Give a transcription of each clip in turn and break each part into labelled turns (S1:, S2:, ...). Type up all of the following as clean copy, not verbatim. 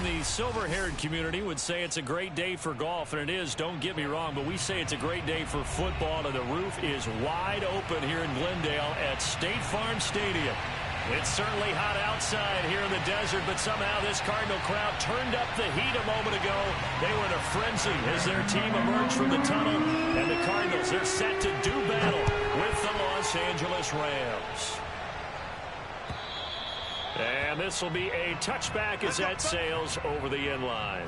S1: in the silver-haired community would say it's a great day for golf, and it is, don't get me wrong, but we say it's a great day for football, and the roof is wide open here in Glendale at State Farm Stadium. It's certainly hot outside here in the desert, but somehow this Cardinal crowd turned up the heat a moment ago. They were in a frenzy as their team emerged from the tunnel, and the Cardinals are set to do battle with the Los Angeles Rams. And this will be a touchback as that sails over the end line.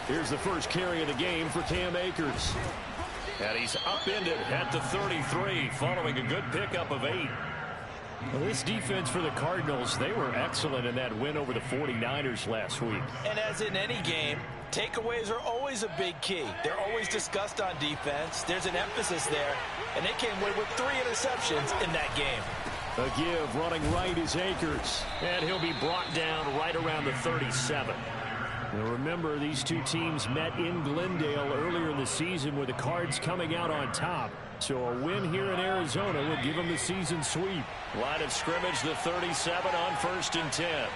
S1: Here's the first carry of the game for Cam Akers. And he's upended at the 33 following a good pickup of 8. Well, this defense for the Cardinals, they were excellent in that win over the 49ers last week.
S2: And as in any game, takeaways are always a big key. They're always discussed on defense. There's an emphasis there, and they came away with 3 interceptions in that game.
S1: A give running right is Akers, and he'll be brought down right around the 37. Now remember, these two teams met in Glendale earlier in the season with the Cards coming out on top. So a win here in Arizona will give them the season sweep. Line of scrimmage, the 37 on 1st and 10.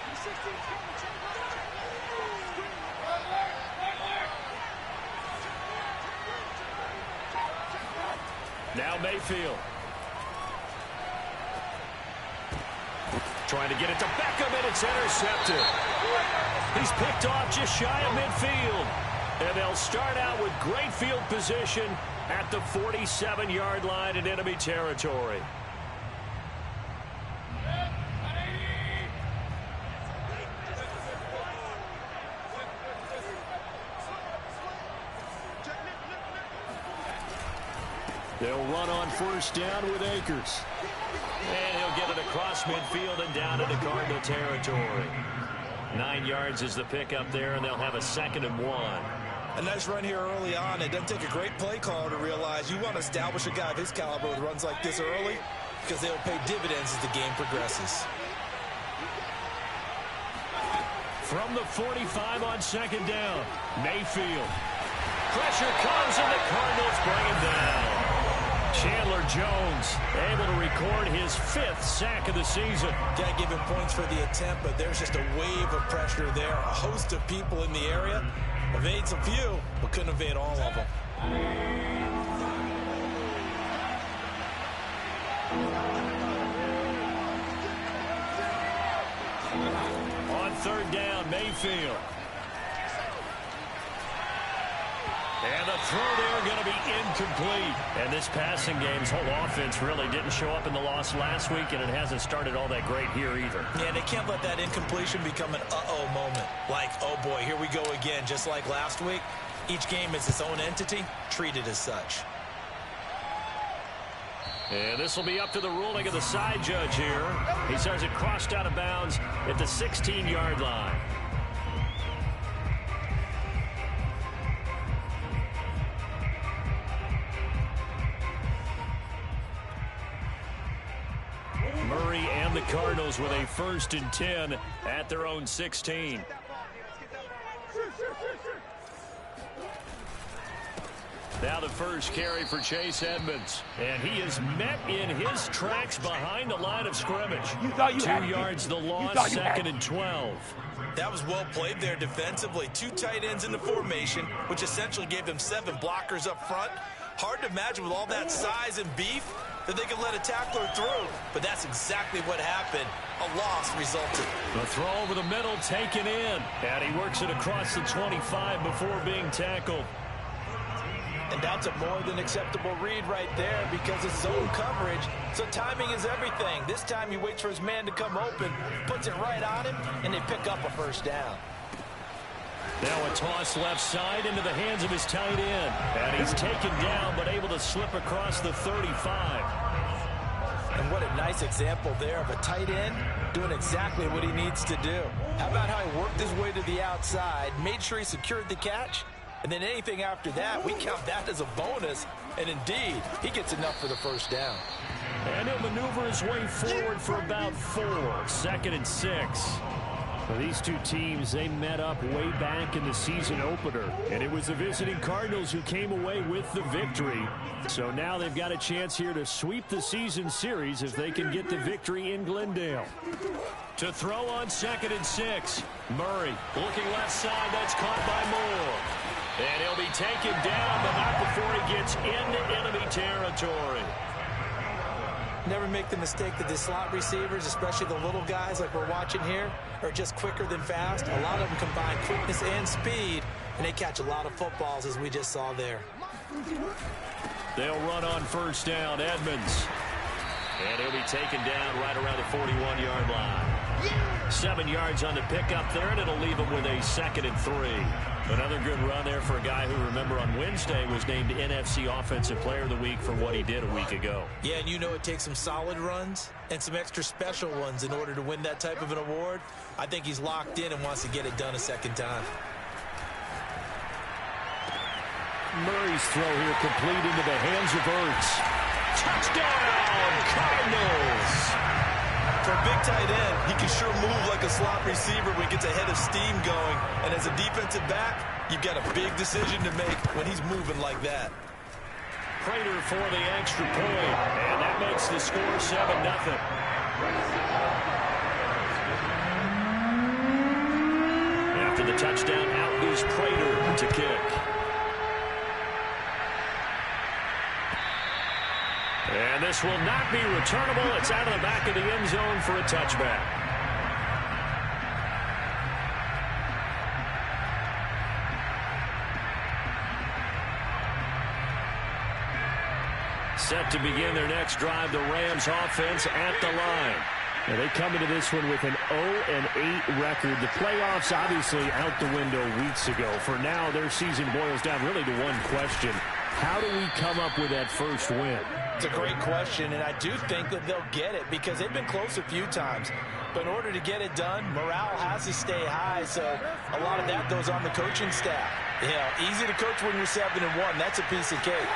S1: Now Mayfield. Trying to get it to Beckham, and it's intercepted. He's picked off just shy of midfield. And they'll start out with great field position at the 47-yard line in enemy territory. They'll run on 1st down with Akers. And he'll get it across midfield and down into Cardinal territory. 9 yards is the pickup there, and they'll have a 2nd and 1.
S2: A nice run here early on. It doesn't take a great play caller to realize you want to establish a guy of his caliber with runs like this early because they'll pay dividends as the game progresses.
S1: From the 45 on 2nd down, Mayfield. Pressure comes, and the Cardinals bring him down. Chandler Jones able to record his 5th sack of the season.
S2: Can't give him points for the attempt, but there's just a wave of pressure there. A host of people in the area. Evades a few, but couldn't evade all of them.
S1: On 3rd down, Mayfield. And the throw there going to be incomplete. And this passing game's whole offense really didn't show up in the loss last week, and it hasn't started all that great here either.
S2: Yeah, they can't let that incompletion become an uh-oh moment. Like, oh boy, here we go again, just like last week. Each game is its own entity, treated as such.
S1: And this will be up to the ruling of the side judge here. He says it crossed out of bounds at the 16-yard line. Murray and the Cardinals with a 1st and 10 at their own 16. Now the first carry for Chase Edmonds. And he is met in his tracks behind the line of scrimmage. 2 yards the loss, 2nd and 12.
S2: That was well played there defensively. 2 tight ends in the formation, which essentially gave them 7 blockers up front. Hard to imagine with all that size and beef that they could let a tackler through. But that's exactly what happened. A loss resulted.
S1: The throw over the middle taken in. And he works it across the 25 before being tackled.
S2: And that's a more than acceptable read right there because it's zone coverage. So timing is everything. This time he waits for his man to come open, puts it right on him, and they pick up a 1st down.
S1: Now a toss left side into the hands of his tight end. And he's taken down but able to slip across the 35.
S2: And what a nice example there of a tight end doing exactly what he needs to do. How about how he worked his way to the outside, made sure he secured the catch, and then anything after that, we count that as a bonus. And indeed, he gets enough for the 1st down.
S1: And he'll maneuver his way forward for about 4. 2nd and 6.
S3: Well, these two teams, they met up way back in the season opener. And it was the visiting Cardinals who came away with the victory. So now they've got a chance here to sweep the season series if they can get the victory in Glendale.
S1: To throw on 2nd and 6. Murray looking left side. That's caught by Moore. And he'll be taken down, but not before he gets into enemy territory.
S2: Never make the mistake that the slot receivers, especially the little guys like we're watching here, are just quicker than fast. A lot of them combine quickness and speed, and they catch a lot of footballs, as we just saw there.
S1: They'll run on 1st down. Edmonds. And he'll be taken down right around the 41-yard line. 7 yards on the pickup there, and it'll leave him with a 2nd and 3. Another good run there for a guy who, remember, on Wednesday was named NFC Offensive Player of the Week for what he did a week ago.
S2: Yeah, and you know it takes some solid runs and some extra special ones in order to win that type of an award. I think he's locked in and wants to get it done a second time.
S1: Murray's throw here complete into the hands of Ertz. Touchdown, Cardinals!
S2: For a big tight end, he can sure move like a slot receiver when he gets a head of steam going. And as a defensive back, you've got a big decision to make when he's moving like that.
S1: Prater for the extra point, and that makes the score 7-0. After the touchdown, out goes Prater to kick. And this will not be returnable. It's out of the back of the end zone for a touchback. Set to begin their next drive, the Rams offense at the line.
S3: Now they come into this one with an 0-8 record. The playoffs obviously out the window weeks ago. For now, their season boils down really to one question. How do we come up with that first win?
S2: It's a great question, and I do think that they'll get it because they've been close a few times. But in order to get it done, morale has to stay high, so a lot of that goes on the coaching staff. You know, easy to coach when you're 7-1. That's a piece of cake.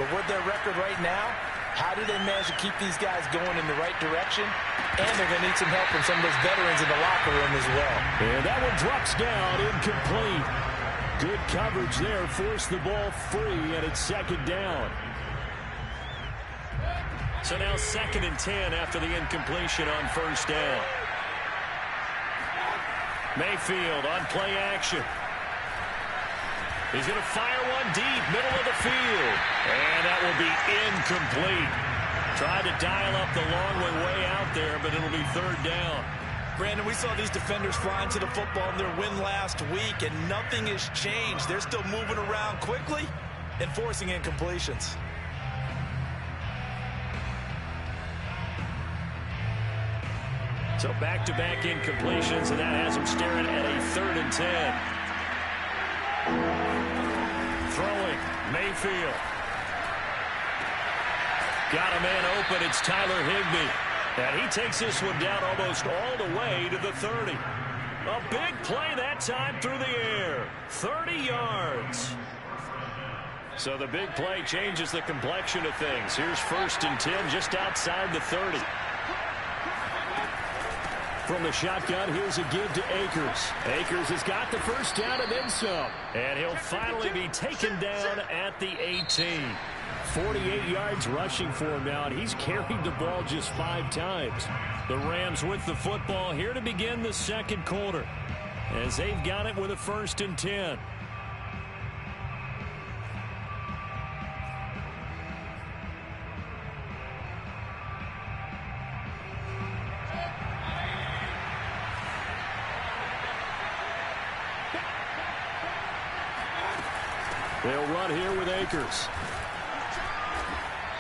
S2: But with their record right now, how do they manage to keep these guys going in the right direction? And they're going to need some help from some of those veterans in the locker room as well.
S1: And that one drops down, incomplete. Good coverage there, forced the ball free, and it's 2nd down. So now 2nd and 10 after the incompletion on 1st down. Mayfield on play action. He's going to fire one deep, middle of the field. And that will be incomplete. Tried to dial up the long way out there, but it'll be 3rd down.
S2: Brandon, we saw these defenders flying to the football in their win last week, and nothing has changed. They're still moving around quickly and forcing incompletions.
S1: So back-to-back incompletions, and that has them staring at a 3rd and 10. Throwing, Mayfield. Got a man open, it's Tyler Higbee. And he takes this one down almost all the way to the 30. A big play that time through the air. 30 yards. So the big play changes the complexion of things. Here's 1st and 10 just outside the 30. From the shotgun, here's a give to Akers. Akers has got the 1st down and then some. And he'll finally be taken down at the 18. 48 yards rushing for him now, and he's carried the ball just 5 times. The Rams with the football here to begin the 2nd quarter, as they've got it with a 1st and 10. They'll run here with Akers.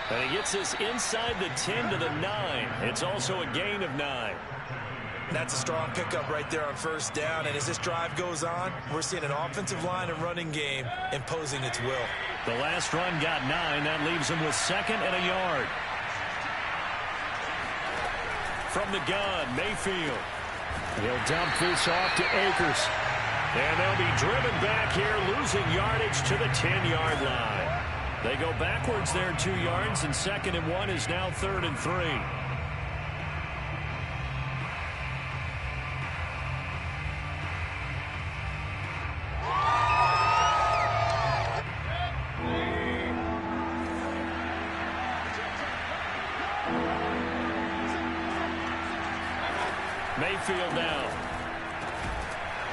S1: And he gets this inside the 10 to the 9. It's also a gain of 9.
S2: That's a strong pickup right there on 1st down. And as this drive goes on, we're seeing an offensive line and running game imposing its will.
S1: The last run got 9. That leaves him with 2nd and a yard. From the gun, Mayfield. He'll dump this off to Akers. And they'll be driven back here, losing yardage to the 10-yard line. They go backwards there 2 yards, and 2nd and 1 is now 3rd and 3. Mayfield now.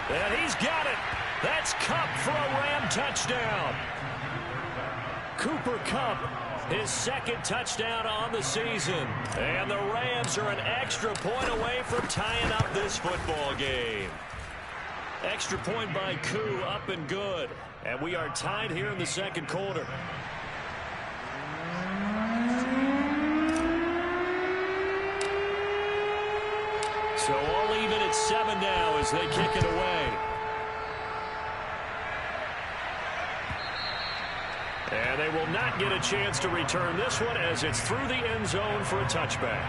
S1: And he's got it. That's Kupp for a Ram touchdown. Cooper Kupp, his 2nd touchdown on the season. And the Rams are an extra point away from tying up this football game. Extra point by Koo, up and good. And we are tied here in the 2nd quarter. So all even at 7 now as they kick it away. And they will not get a chance to return this one as it's through the end zone for a touchback.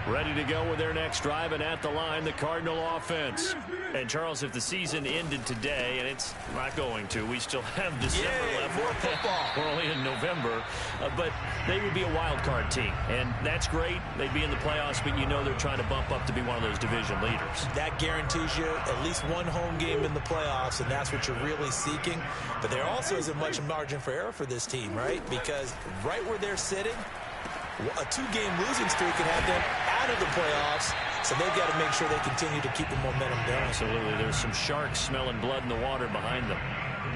S1: Ready to go with their next drive, and at the line, the Cardinal offense.
S4: And, Charles, if the season ended today, and it's not going to, we still have December left.
S2: More football.
S4: We're only in November, but they would be a wild card team, and that's great. They'd be in the playoffs, but you know they're trying to bump up to be one of those division leaders.
S2: That guarantees you at least one home game in the playoffs, and that's what you're really seeking. But there also isn't much margin for error for this team, right? Because right where they're sitting, a 2-game losing streak can have them out of the playoffs, so they've got to make sure they continue to keep the momentum going.
S4: Absolutely. There's some sharks smelling blood in the water behind them.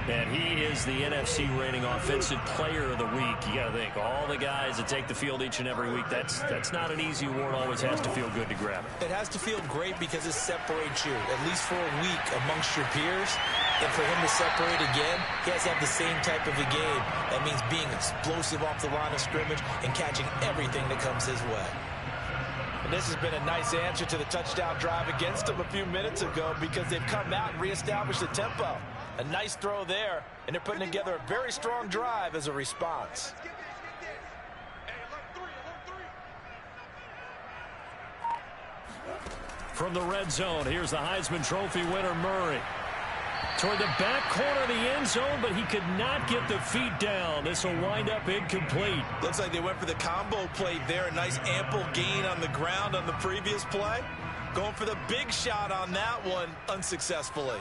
S1: And he is the NFC reigning offensive player of the week. You got to think, all the guys that take the field each and every week, that's not an easy award. Always has to feel good to grab it.
S2: It has to feel great because it separates you, at least for a week, amongst your peers. And for him to separate again, he has to have the same type of a game. That means being explosive off the line of scrimmage and catching everything that comes his way.
S5: And this has been a nice answer to the touchdown drive against them a few minutes ago because they've come out and reestablished the tempo. A nice throw there, and they're putting together a very strong drive as a response.
S1: From the red zone, here's the Heisman Trophy winner, Murray. Toward the back corner of the end zone, but he could not get the feet down. This will wind up incomplete.
S2: Looks like they went for the combo play there. A nice ample gain on the ground on the previous play. Going for the big shot on that one unsuccessfully.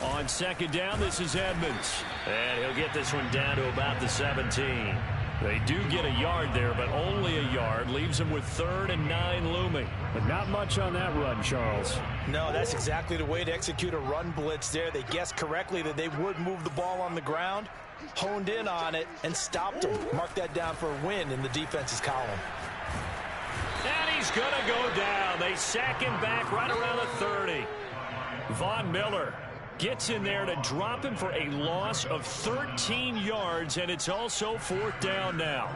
S1: On 2nd down, this is Edmonds.
S4: And he'll get this one down to about the 17.
S1: They do get a yard there, but only a yard. Leaves them with 3rd and 9 looming.
S3: But not much on that run, Charles.
S5: No, that's exactly the way to execute a run blitz there. They guessed correctly that they would move the ball on the ground, honed in on it, and stopped them. Mark that down for a win in the defense's column.
S1: And he's going to go down. They sack him back right around the 30. Von Miller gets in there to drop him for a loss of 13 yards, and it's also 4th down now.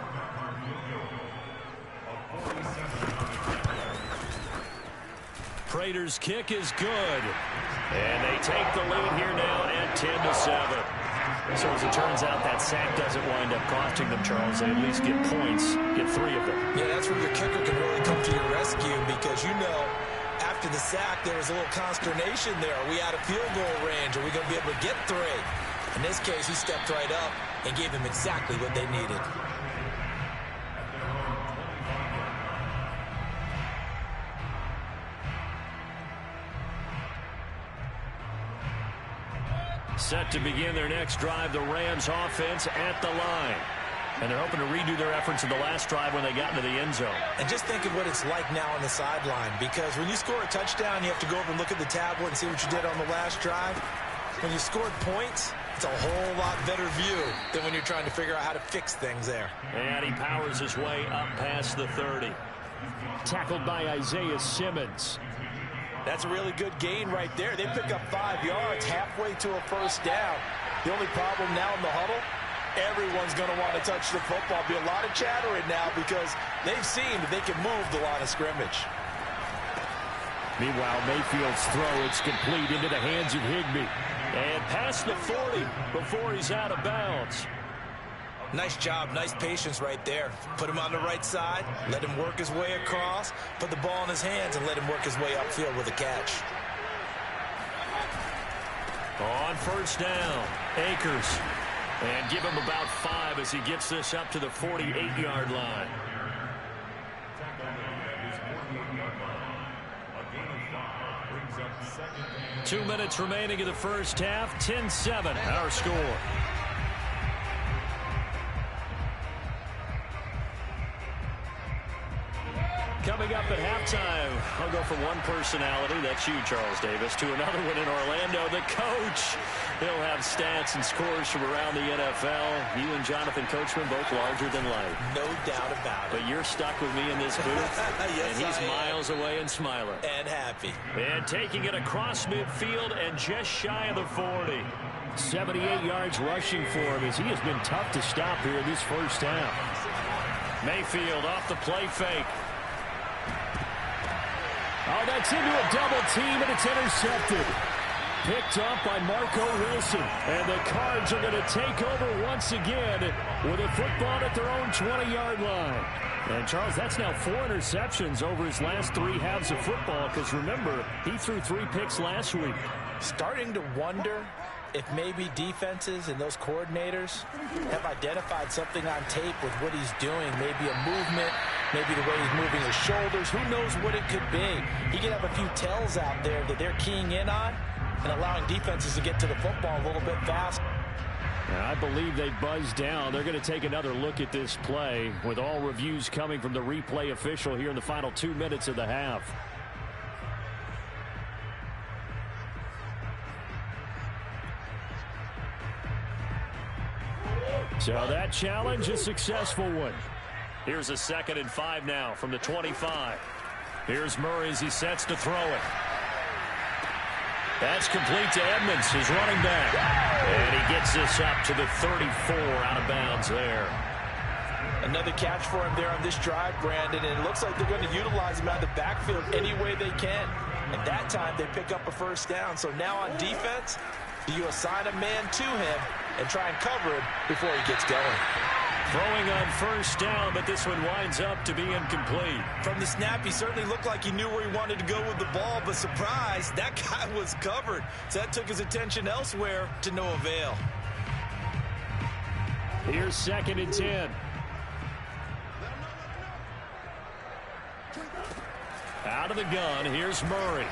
S1: Prater's kick is good. And they take the lead here now at 10-7.
S4: So as it turns out, that sack doesn't wind up costing them, Charles. They at least get points, get 3 of them.
S2: Yeah, that's where your kicker can really come to your rescue because you know after the sack there was a little consternation there. Are we out of field goal range? Are we going to be able to get 3? In this case, he stepped right up and gave them exactly what they needed.
S1: Set to begin their next drive, the Rams offense at the line. And they're hoping to redo their efforts in the last drive when they got into the end zone.
S2: And just think of what it's like now on the sideline, because when you score a touchdown, you have to go over and look at the tablet and see what you did on the last drive. When you scored points, it's a whole lot better view than when you're trying to figure out how to fix things there.
S1: And he powers his way up past the 30.
S3: Tackled by Isaiah Simmons.
S5: That's a really good gain right there. They pick up 5 yards halfway to a 1st down. The only problem now in the huddle, everyone's going to want to touch the football. Be a lot of chattering now because they've seen that they can move the line of scrimmage.
S3: Meanwhile, Mayfield's throw, it's complete into the hands of Higbee.
S1: And past the 40 before he's out of bounds.
S2: Nice job, nice patience right there. Put him on the right side, let him work his way across, put the ball in his hands, and let him work his way upfield with a catch.
S1: On first down, Akers. And give him about 5 as he gets this up to the 48-yard line. Two minutes remaining in the first half. 10-7, our score. Coming up at halftime, I'll go from one personality, that's you, Charles Davis, to another one in Orlando, the coach. He'll have stats and scores from around the NFL. You and Jonathan Coachman both larger than life.
S2: No doubt about it.
S1: But you're stuck with me in this booth,
S2: yes,
S1: and he's miles away and smiling.
S2: And happy.
S1: And taking it across midfield and just shy of the 40.
S3: 78 yards rushing for him as he has been tough to stop here in this first half.
S1: Mayfield off the play fake.
S3: Oh, that's into a double team, and it's intercepted. Picked up by Marco Wilson. And the Cards are going to take over once again with a football at their own 20-yard line. And, Charles, that's now 4 interceptions over his last 3 halves of football, because, remember, he threw 3 picks last week.
S5: Starting to wonder if maybe defenses and those coordinators have identified something on tape with what he's doing. Maybe a movement, maybe the way he's moving his shoulders. Who knows what it could be? He could have a few tells out there that they're keying in on and allowing defenses to get to the football a little bit fast.
S3: I believe they buzzed down. They're going to take another look at this play with all reviews coming from the replay official here in the final 2 minutes of the half. So that challenge, a successful one.
S1: Here's a 2nd and 5 now from the 25. Here's Murray as he sets to throw it. That's complete to Edmonds, his running back. And he gets this up to the 34, out of bounds there.
S5: Another catch for him there on this drive, Brandon, and it looks like they're going to utilize him out of the backfield any way they can. And that time they pick up a first down. So now on defense, you assign a man to him and try and cover him before he gets going.
S1: Throwing on first down, but this one winds up to be incomplete.
S2: From the snap, he certainly looked like he knew where he wanted to go with the ball, but surprise, that guy was covered. So that took his attention elsewhere to no avail.
S3: Here's 2nd and 10.
S1: Out of the gun, here's Murray.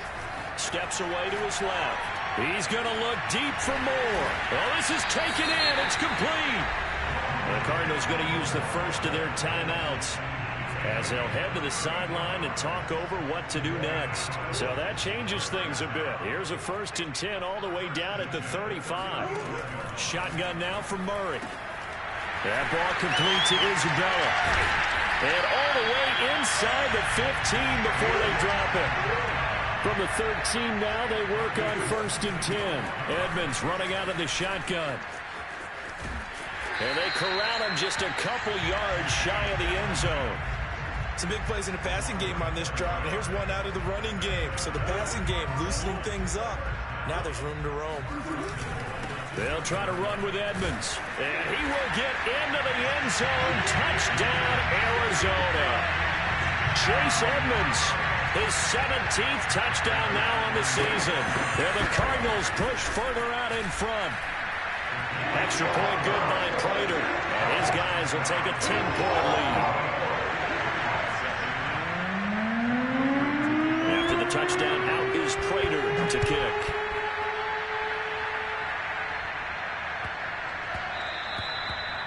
S1: Steps away to his left. He's going to look deep for more. Oh, this is taken in. It's complete. The Cardinals going to use the first of their timeouts as they'll head to the sideline and talk over what to do next. So that changes things a bit. Here's a 1st and 10 all the way down at the 35. Shotgun now from Murray. That ball complete to Isabella. And all the way inside the 15 before they drop it.
S3: From the 13 now, they work on 1st and 10.
S1: Edmonds running out of the shotgun. And they corral him just a couple yards shy of the end zone.
S2: Some big plays in the passing game on this drive, and here's one out of the running game. So the passing game loosening things up. Now there's room to roam.
S1: They'll try to run with Edmonds. And he will get into the end zone. Touchdown, Arizona. Chase Edmonds, his 17th touchdown now on the season. And the Cardinals push further out in front. Extra point good by Prater. And his guys will take a 10-point lead. After the touchdown, out is Prater to kick.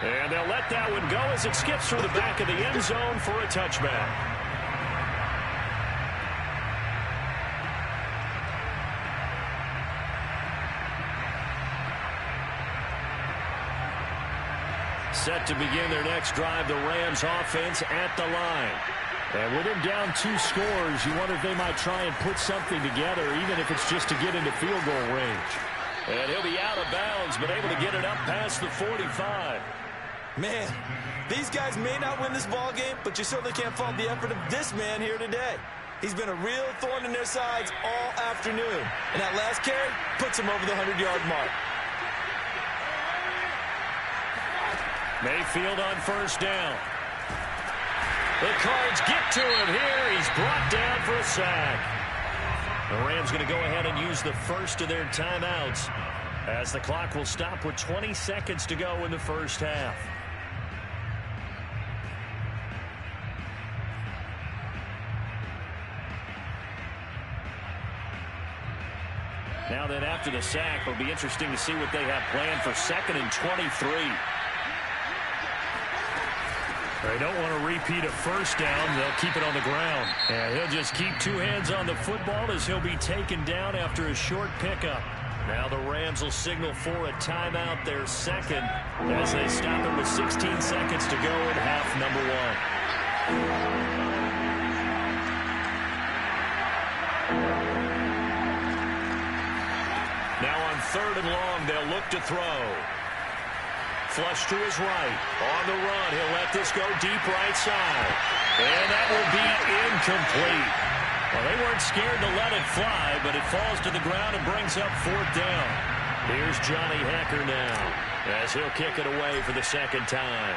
S1: And they'll let that one go as it skips through the back of the end zone for a touchback. Set to begin their next drive, the Rams offense at the line.
S3: And with him down 2 scores, you wonder if they might try and put something together, even if it's just to get into field goal range.
S1: And he'll be out of bounds, but able to get it up past the 45.
S2: Man, these guys may not win this ball game, but you certainly can't fault the effort of this man here today. He's been a real thorn in their sides all afternoon. And that last carry puts him over the 100-yard mark.
S3: Mayfield on first down. The Cards get to him here. He's brought down for a sack. The Rams going to go ahead and use the first of their timeouts as the clock will stop with 20 seconds to go in the first half. Now then, after the sack, it'll be interesting to see what they have planned for 2nd and 23. They don't want to repeat a first down. They'll keep it on the ground. And he'll just keep 2 hands on the football as he'll be taken down after a short pickup. Now the Rams will signal for a timeout, their second, as they stop it with 16 seconds to go in half number 1. Now on 3rd and long, they'll look to throw. Flush to his right. On the run, he'll let this go deep right side. And that will be incomplete. Well, they weren't scared to let it fly, but it falls to the ground and brings up 4th down. Here's Johnny Hacker now, as he'll kick it away for the 2nd time.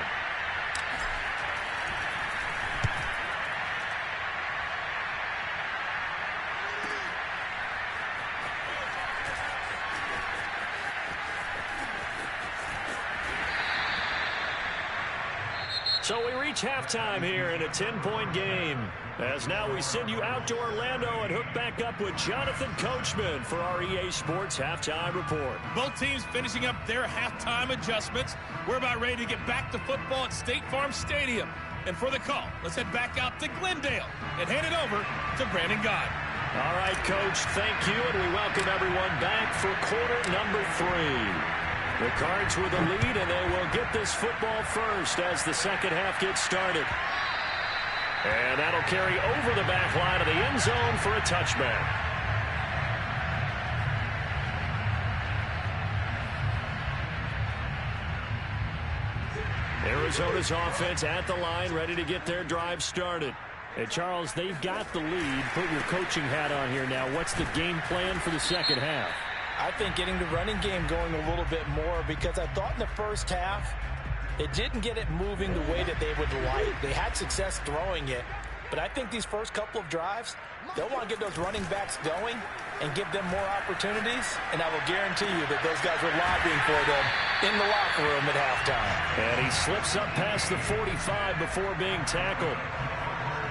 S3: So we reach halftime here in a 10-point game. As now we send you out to Orlando and hook back up with Jonathan Coachman for our EA Sports Halftime Report.
S6: Both teams finishing up their halftime adjustments. We're about ready to get back to football at State Farm Stadium. And for the call, let's head back out to Glendale and hand it over to Brandon Gott.
S3: All right, Coach, thank you, and we welcome everyone back for quarter number 3. The Cards with the lead, and they will get this football first as the second half gets started. And that'll carry over the back line of the end zone for a touchback. Arizona's offense at the line, ready to get their drive started. Hey, Charles, they've got the lead. Put your coaching hat on here now. What's the game plan for the second half?
S5: I think getting the running game going a little bit more, because I thought in the first half it didn't get it moving the way that they would like. They had success throwing it, but I think these first couple of drives, they'll want to get those running backs going and give them more opportunities, and I will guarantee you that those guys were lobbying for them in the locker room at halftime.
S3: And he slips up past the 45 before being tackled.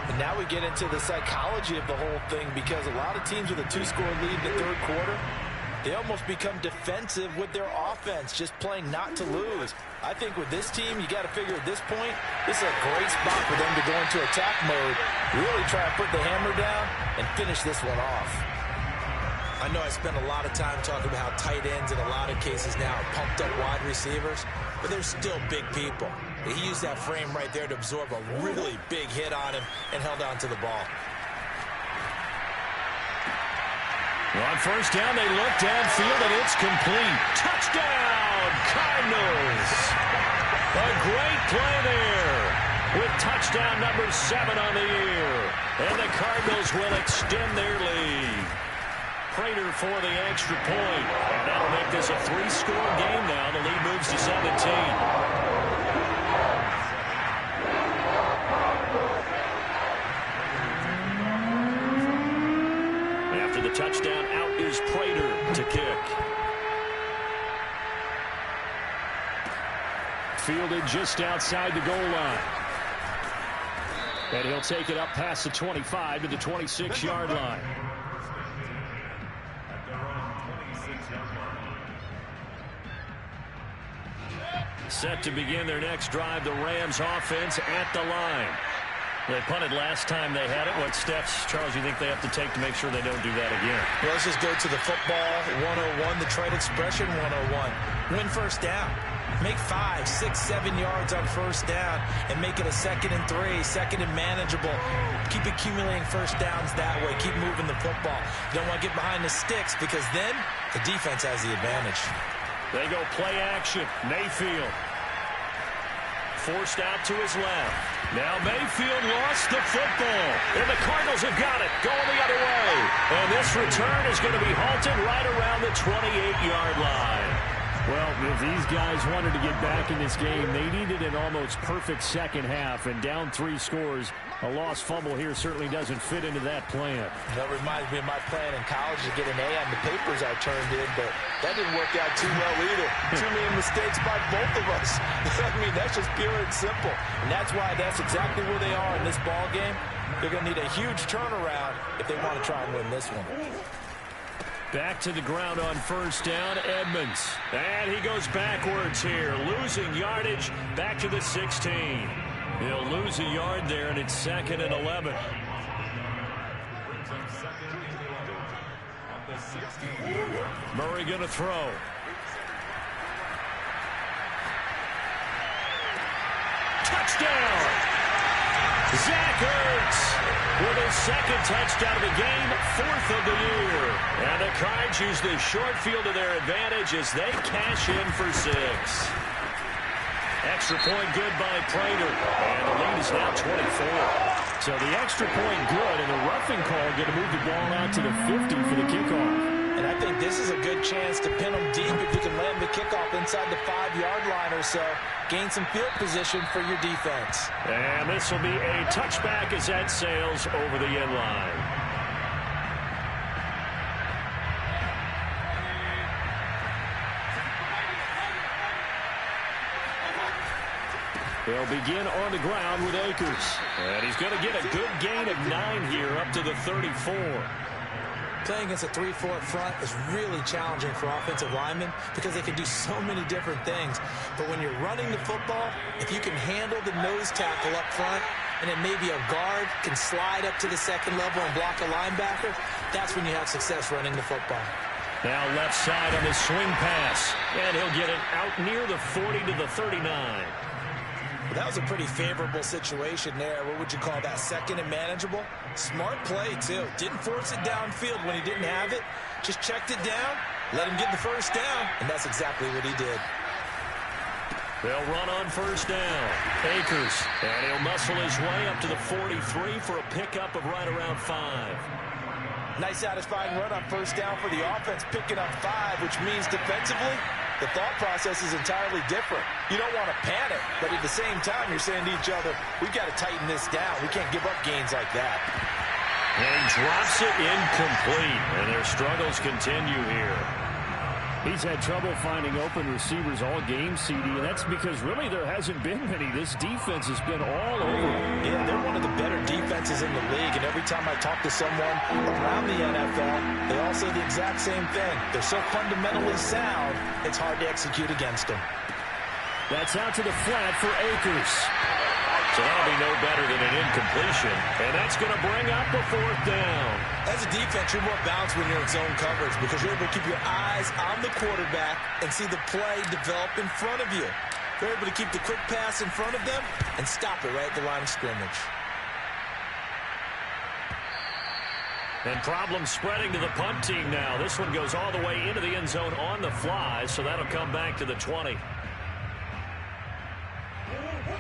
S5: And now we get into the psychology of the whole thing, because a lot of teams with a 2-score lead in the third quarter, they almost become defensive with their offense, just playing not to lose. I think with this team, you got to figure at this point, this is a great spot for them to go into attack mode, really try to put the hammer down and finish this one off.
S2: I know I spend a lot of time talking about how tight ends in a lot of cases now are pumped up wide receivers, but they're still big people. He used that frame right there to absorb a really big hit on him and held on to the ball.
S3: On first down, they look downfield, and it's complete. Touchdown, Cardinals! A great play there with touchdown number 7 on the year. And the Cardinals will extend their lead. Prater for the extra point. And that'll make this a 3-score game now. The lead moves to 17. The touchdown, out is Prater to kick. Fielded just outside the goal line. And he'll take it up past the 25 to the 26-yard line. Set to begin their next drive, the Rams offense at the line. They punted last time they had it. What steps, Charles, you think they have to take to make sure they don't do that again?
S2: Well, let's just go to the football 101, the trade expression 101. Win first down. Make 5, 6, 7 yards on first down and make it a 2nd and 3, 2nd and manageable. Keep accumulating first downs that way. Keep moving the football. You don't want to get behind the sticks, because then the defense has the advantage.
S3: They go play action. Mayfield forced out to his left. Now Mayfield lost the football, and the Cardinals have got it, going the other way. And this return is going to be halted right around the 28-yard line. Well, if these guys wanted to get back in this game, they needed an almost perfect second half, and down 3 scores. A lost fumble here certainly doesn't fit into that plan.
S5: That reminds me of my plan in college to get an A on the papers I turned in, but that didn't work out too well either. Too many mistakes by both of us. I mean, that's just pure and simple. And that's why that's exactly where they are in this ball game. They're going to need a huge turnaround if they want to try and win this one.
S1: Back to the ground on first down, Edmonds. And he goes backwards here, losing yardage back to the 16. He'll lose a yard there, and it's 2nd and 11. Murray going to throw. Touchdown! Zach Ertz with his 2nd touchdown of the game, 4th of the year. And the Cards use the short field to their advantage as they cash in for 6. Extra point good by Prater. And the lead is now 24.
S3: So the extra point good, and the roughing call going to move the ball out to the 50 for the kickoff.
S5: And I think this is a good chance to pin them deep if you can land the kickoff inside the 5-yard line or so. Gain some field position for your defense.
S1: And this will be a touchback as that sails over the end line. They'll begin on the ground with Akers. And he's going to get a good gain of 9 here up to the 34.
S5: Playing against a 3-4 front is really challenging for offensive linemen because they can do so many different things. But when you're running the football, if you can handle the nose tackle up front, and then maybe a guard can slide up to the 2nd level and block a linebacker, that's when you have success running the football.
S1: Now left side on the swing pass. And he'll get it out near the 40 to the 39.
S5: Well, that was a pretty favorable situation there. What would you call that? 2nd and manageable? Smart play, too. Didn't force it downfield when he didn't have it. Just checked it down, let him get the first down, and that's exactly what he did.
S1: They'll run on first down. Akers, and he'll muscle his way up to the 43 for a pickup of right around 5.
S5: Nice satisfying run on first down for the offense, picking up 5, which means defensively, the thought process is entirely different. You don't want to panic, but at the same time, you're saying to each other, we've got to tighten this down. We can't give up gains like that.
S1: And he drops it incomplete, and their struggles continue here.
S3: He's had trouble finding open receivers all game, CD, and that's because really there hasn't been many. This defense has been all over.
S5: Yeah, they're one of the better defenses in the league, and every time I talk to someone around the NFL, they all say the exact same thing. They're so fundamentally sound, it's hard to execute against them.
S3: That's out to the flat for Akers.
S1: So that'll be no better than an incompletion, and that's going to bring up a 4th down.
S5: As a defense, you're more balanced when you're in zone coverage because you're able to keep your eyes on the quarterback and see the play develop in front of you. You're able to keep the quick pass in front of them and stop it right at the line of scrimmage.
S1: And problems spreading to the punt team now. This one goes all the way into the end zone on the fly, so that'll come back to the 20.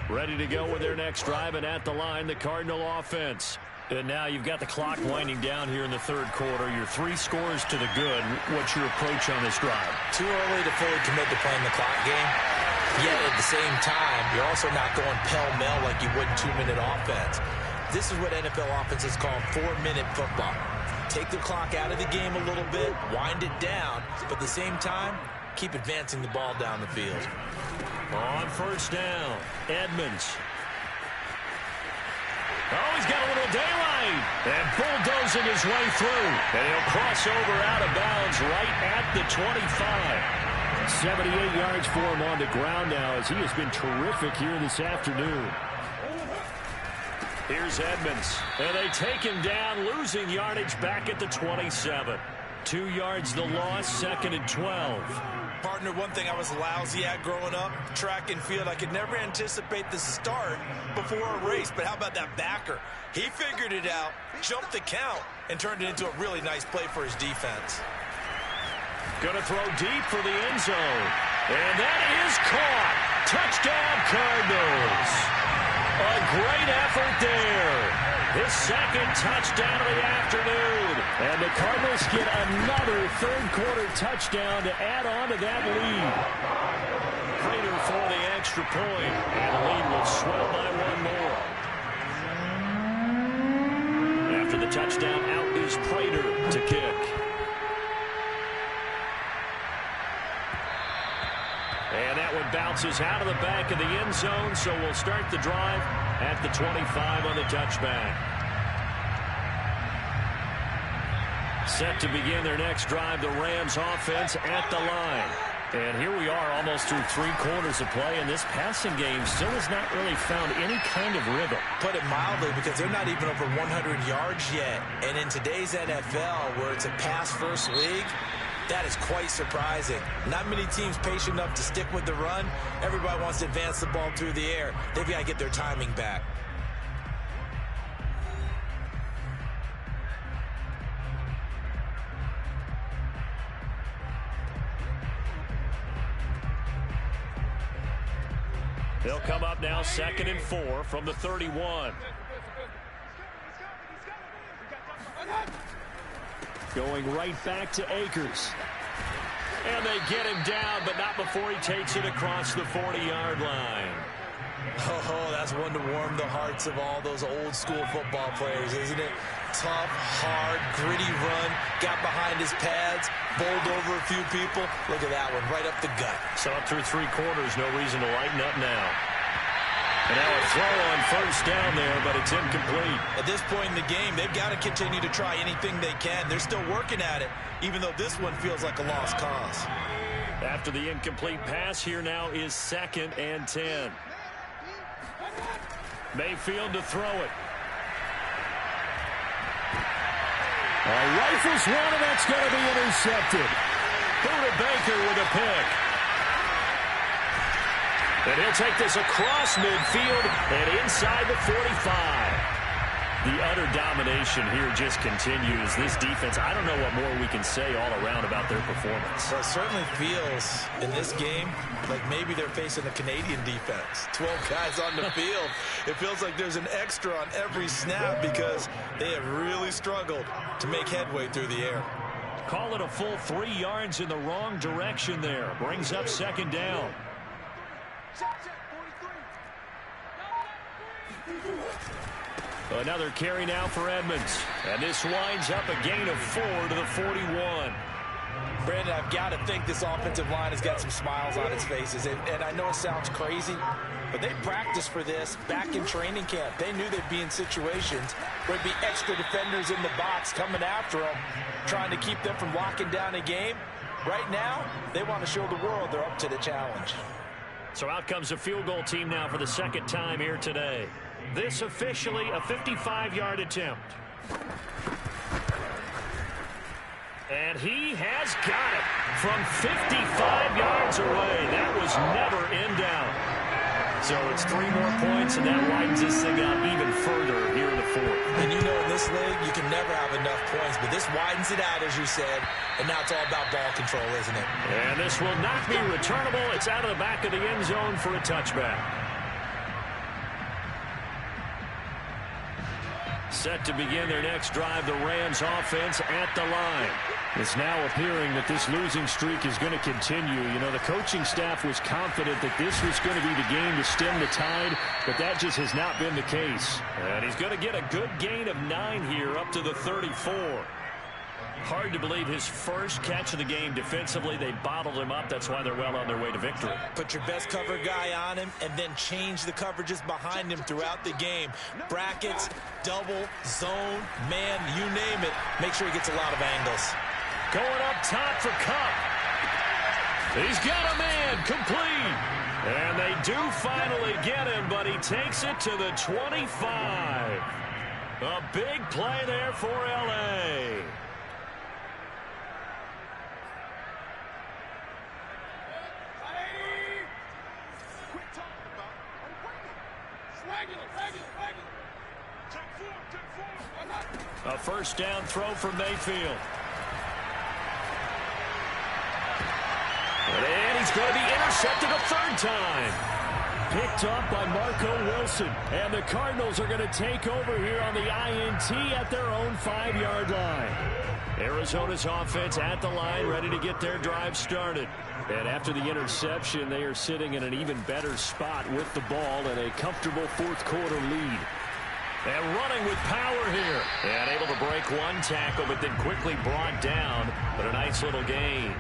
S1: Ready to go with their next drive, and at the line, the Cardinal offense. And now you've got the clock winding down here in the 3rd quarter. Your 3 scores to the good. What's your approach on this drive?
S5: Too early to fully commit to playing the clock game. Yet at the same time, you're also not going pell-mell like you would in 2-minute offense. This is what NFL offenses call 4-minute football. Take the clock out of the game a little bit, wind it down, but at the same time, keep advancing the ball down the field.
S1: On first down, Edmonds. Oh, he's got a little daylight. And bulldozing his way through. And he'll cross over out of bounds right at the 25.
S3: 78 yards for him on the ground now as he has been terrific here this afternoon.
S1: Here's Edmonds. And they take him down, losing yardage back at the 27. 2 yards the loss, 2nd and 12.
S2: Partner, one thing I was lousy at growing up, track and field. I could never anticipate the start before a race, but how about that backer? He figured it out, jumped the count, and turned it into a really nice play for his defense.
S1: Going to throw deep for the end zone. And that is caught. Touchdown, Cardinals. A great effort there.
S3: His second touchdown of the afternoon. And the Cardinals get another third-quarter touchdown to add on to that lead. Prater for the extra point, and the lead will swell by one more. After the touchdown, out is Prater to kick. And that one bounces out of the back of the end zone, so we'll start the drive at the 25 on the touchback. Set to begin their next drive, the Rams offense at the line. And here we are almost through 3 quarters of play, and this passing game still has not really found any kind of rhythm.
S2: Put it mildly, because they're not even over 100 yards yet. And in today's NFL, where it's a pass-first league, that is quite surprising. Not many teams patient enough to stick with the run. Everybody wants to advance the ball through the air. They've got to get their timing back.
S3: They'll come up now 2nd and 4 from the 31. Going right back to Akers. And they get him down, but not before he takes it across the 40-yard line.
S2: Oh, that's one to warm the hearts of all those old school football players, isn't it? Tough, hard, gritty run, got behind his pads, bowled over a few people. Look at that one, right up the gut.
S3: So up through 3 quarters, no reason to lighten up now. And now a throw on first down there, but it's incomplete.
S2: At this point in the game, they've got to continue to try anything they can. They're still working at it, even though this one feels like a lost cause.
S3: After the incomplete pass, here now is 2nd and 10. Mayfield to throw it. Rifles one, and that's going to be intercepted. Buda Baker with a pick. And he'll take this across midfield and inside the 45. The utter domination here just continues. This defense, I don't know what more we can say all around about their performance.
S2: Well, it certainly feels in this game like maybe they're facing a Canadian defense. 12 guys on the field. It feels like there's an extra on every snap because they have really struggled to make headway through the air.
S3: Call it a full 3 yards in the wrong direction there. Brings up 2nd down. Another carry now for Edmonds. And this winds up a gain of 4 to the 41.
S5: Brandon, I've got to think this offensive line has got some smiles on its faces. And I know it sounds crazy, but they practiced for this back in training camp. They knew they'd be in situations where there'd be extra defenders in the box coming after them, trying to keep them from locking down a game. Right now, they want to show the world they're up to the challenge.
S3: So out comes a field goal team now for the 2nd time here today. This officially a 55-yard attempt. And he has got it from 55 yards away. That was never in doubt. So it's 3 more points, and that widens this thing out even further here in the 4th.
S2: And you know in this league, you can never have enough points, but this widens it out, as you said, and now it's all about ball control, isn't it?
S3: And this will not be returnable. It's out of the back of the end zone for a touchback. Set to begin their next drive, the Rams offense at the line. It's now appearing that this losing streak is going to continue. You know, the coaching staff was confident that this was going to be the game to stem the tide, but that just has not been the case. And he's going to get a good gain of 9 here up to the 34. Hard to believe his first catch of the game defensively. They bottled him up. That's why they're well on their way to victory.
S2: Put your best cover guy on him and then change the coverages behind him throughout the game. Brackets, double, zone, man, you name it. Make sure he gets a lot of angles.
S3: Going up top for Cup. He's got a man complete. And they do finally get him, but he takes it to the 25. A big play there for L.A. A first down throw from Mayfield. And he's going to be intercepted a 3rd time. picked up by Marco Wilson. And the Cardinals are going to take over here on the INT at their own 5-yard line. Arizona's offense at the line, ready to get their drive started. And after the interception, they are sitting in an even better spot with the ball and a comfortable fourth-quarter lead. And running with power here. And able to break one tackle, but then quickly brought down. But a nice little gain.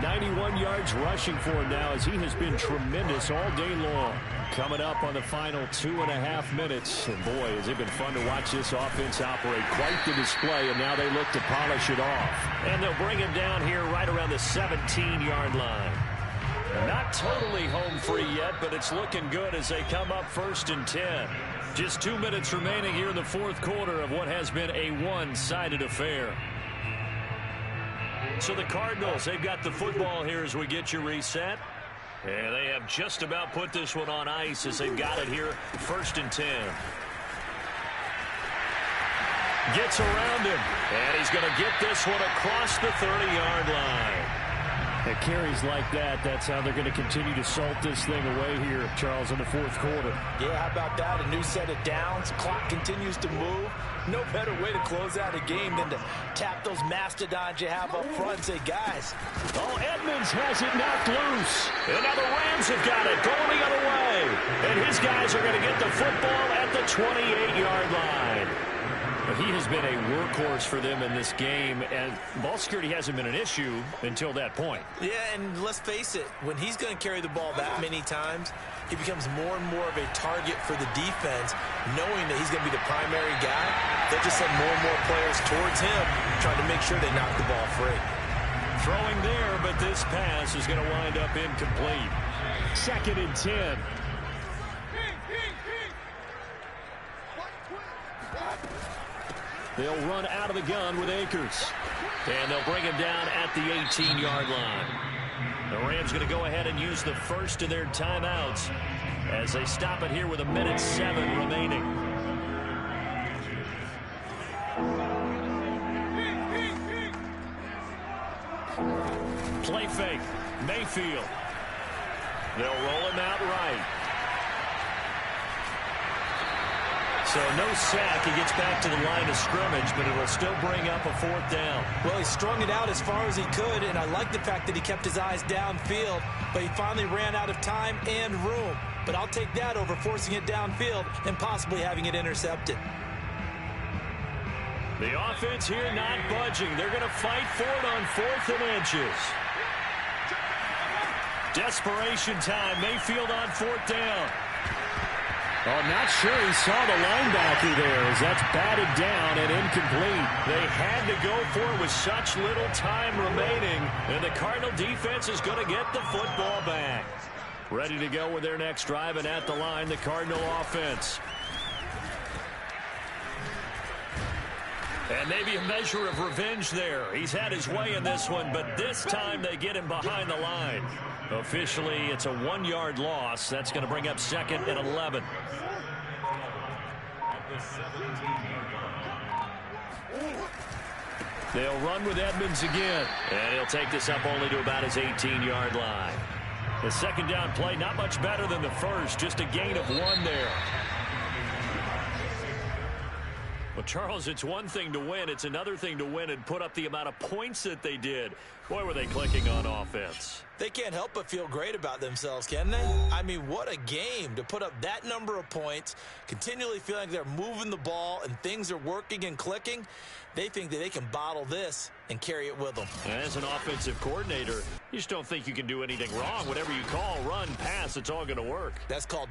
S3: 91 yards rushing for him now as he has been tremendous all day long. Coming up on the final 2.5 minutes. And boy, has it been fun to watch this offense operate. Quite the display, and now they look to polish it off. And they'll bring him down here right around the 17-yard line. Not totally home free yet, but it's looking good as they come up 1st and 10. Just 2 minutes remaining here in the fourth quarter of what has been a one-sided affair. So the Cardinals, they've got the football here as we get you reset. And they have just about put this one on ice as they've got it here, 1st and 10. Gets around him, and he's going to get this one across the 30-yard line. At carries like that, that's how they're going to continue to salt this thing away here, Charles, in the fourth quarter.
S5: Yeah, how about that? A new set of downs. Clock continues to move. No better way to close out a game than to tap those mastodons you have up front and say, guys.
S3: Oh, Edmonds has it knocked loose. And now the Rams have got it going the other way. And his guys are going to get the football at the 28-yard line. He has been a workhorse for them in this game, and ball security hasn't been an issue until that point.
S2: Yeah, and let's face it, when he's going to carry the ball that many times, he becomes more and more of a target for the defense, knowing that he's going to be the primary guy. They'll just send more and more players towards him, trying to make sure they knock the ball free.
S1: Throwing there, but this pass is going to wind up incomplete.
S3: 2nd and 10. They'll run out of the gun with Akers.
S1: And they'll bring him down at the 18-yard line. The Rams going to go ahead and use the first of their timeouts as they stop it here with 1:07 remaining. Play fake. Mayfield. They'll roll him out right. So no sack. He gets back to the line of scrimmage, but it'll still bring up a 4th down.
S2: Well, he strung it out as far as he could, and I like the fact that he kept his eyes downfield, but he finally ran out of time and room. But I'll take that over forcing it downfield and possibly having it intercepted.
S1: The offense here not budging. They're going to fight for it on 4th and inches. Desperation time. Mayfield on 4th down.
S3: Oh, not sure he saw the linebacker there as that's batted down and incomplete.
S1: They had to go for it with such little time remaining, and the Cardinal defense is going to get the football back. Ready to go with their next drive, and at the line, the Cardinal offense. And maybe a measure of revenge there. He's had his way in this one, but this time they get him behind the line. Officially, it's a 1-yard loss. That's going to bring up 2nd and 11. They'll run with Edmonds again. And he'll take this up only to about his 18-yard line. The 2nd down play, not much better than the first. Just a gain of 1 there. Well, Charles, it's one thing to win. It's another thing to win and put up the amount of points that they did. Boy, were they clicking on offense.
S2: They can't help but feel great about themselves, can they? I mean, what a game to put up that number of points, continually feeling like they're moving the ball and things are working and clicking. They think that they can bottle this and carry it with them.
S1: As an offensive coordinator, you just don't think you can do anything wrong. Whatever you call, run, pass, it's all going to work.
S2: That's called